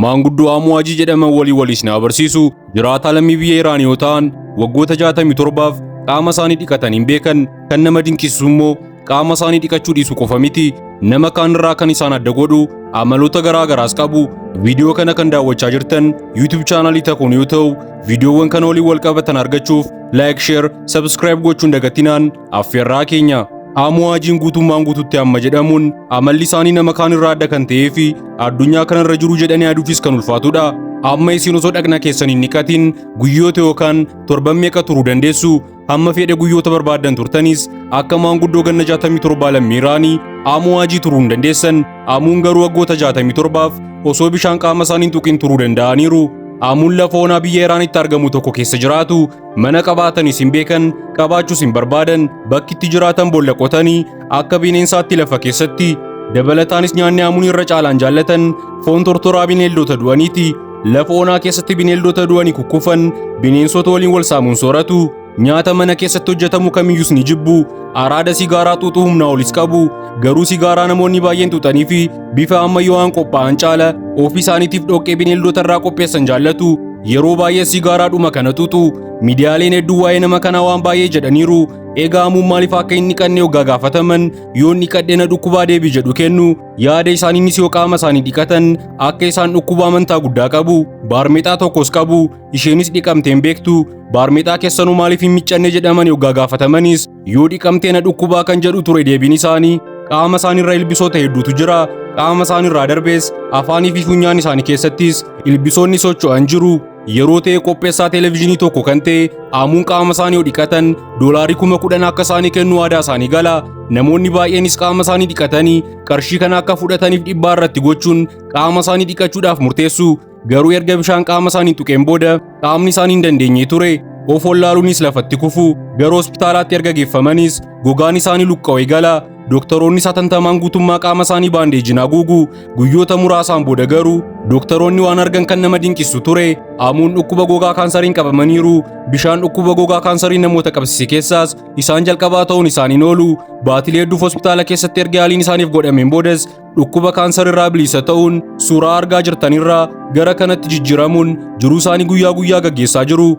maanguddoo Amou jedhaman waliis na agarsiisu jiraata lammii biyya Iraan yoo ta'an waggoota 67f qaama isaanii dhiqatanii beekan kan nama dinqisiisu immoo qaama isaanii dhiqachuu dhiisuu qofa miti nama kaan irraa kan isaan adda godhu amaloota garaagaraas qabu. Viidiyoo kana kan daawwachaa jirtan YouTube channel Tekoo yoo ta'u viidiyoowwan kana waliin wal qabatan argachuuf like, share, subscribe gochuun dagatinaan affeerraa keenya. Amou guutummaan guututti amma jedhamuun amalli isaanii nama kaan irraa adda kan ta'ee fi addunyaa kanarra jiru jedhanii aduufis kan ulfaatudha. Amma isin osoo dhaqna keessan hin dhiqatin guyyoota yookaan torban meeqa turuu dandeessu? Hamma fedhe guyyoota barbaadan turtanis akka maanguddoo ganna 67 lammii Iraanii Amou turuu hin dandeessan. Amuun garuu waggoota 67f osoo bishaan qaama isaanii tuqin turuu danda'aniiru. Amuun lafa onaa biyya Iraanitti argamu tokko keessa jiraatu. Mana qabaatanis hin beekan, qabaachuus hin barbaadan, bakki itti jiraatan boolla qotanii akka bineensaatti lafa keessatti. Dabalataanis nyaanni Amuun irra caalaan jaallatan foon tortoraa bineeldota du'aniiti. Lafa onaa keessatti bineeldota du'anii kukkufan bineensota waliin wal saamuun sooratu. Nyaata mana keessatti hojjetamu kamiyyuus ni jibbu. Araada sigaaraa xuuxuu humnaa olis qabu. Garuu sigaaraa namoonni baay'een xuuxanii fi bifa ammayyaawaan qophaa'an caala ofii isaaniitiif dhoqqee bineeldota irraa qopheessan jaallatu. Yeroo baay'ee sigaaraadhuma kana xuuxu. Miidiyaaleen hedduu waa'ee nama kanaa waan baay'ee jedhaniiru. Egaa Amuun maaliif akka inni dhiqanne hoggaa gaafataman yoo inni dhiqadhe na dhukkubaa deebii jedhu kennu. Yaada isaaniinis yoo qaama isaanii dhiqatan akka isaan dhukkubaa amantaa guddaa qabu. Baarmeexaa tokkos qabu. Isheenis dhiqamteen beektu. Baarmeexaa keessanuu maaliif hin miccanne jedhaman hoggaa gaafatamanis yoo dhiqamtee na dhukkubaa kan jedhu ture deebiin isaanii. Qaama isaaniirra ilbisoota hedduutu jira. Qaama isaaniirraa darbees afaanii fi funyaan isaanii keessattis ilbisoonni socho'an jiru. Yeroo ta'e qopheessaa televiziyoonii tokko kan ta'e Amuun qaama isaanii yoo dhiqatan doolaarii 10,000 akka isaanii kennu waadaa isaanii gala. Namoonni baay'eenis qaama isaanii dhiqatanii qarshii kana akka fudhataniif dhiibbaa irratti gochuun qaama isaanii dhiqachuudhaaf murteessu. Garuu erga bishaan qaama isaanii tuqeen booda qaamni isaanii hin dandeenye ture. Of wallaaluunis lafatti kufu. Garuu hospitaalaatti erga geeffamanis gogaan isaanii luqqa'ee gala. Doktoroonni satantamaan guutummaa qaama isaanii baandeejiin haguugu. Guyyoota muraasaan booda garuu doktoroonni waan argan kan nama dinqisu ture. Amuun dhukkuba gogaa kaansariin qabamaniiru. Bishaan dhukkuba gogaa kaansariin namoota qabsiise keessaas isaan jalqabaa ta'uun isaaniin oolu. Baatilee hedduuf hospitaala keessatti erga yaaliin isaaniif godhameen boodas dhukkuba kaansarirraa bilisa ta'uun suuraa argaa jirtanirraa gara kanatti jijjiiramuun jiruu isaanii guyyaa guyyaa gaggeessaa jiru.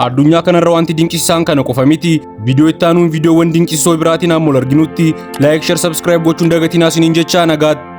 Addunyaa kanarra wanti dinqisiisaan kana qofa miti. Viidiyoo itti aanuun viidiyoowwan dinqisiisoo biraatiin ammoo arginutti like, share, subscribe gochuun dagatinaa isiniin jechaa nagaatti.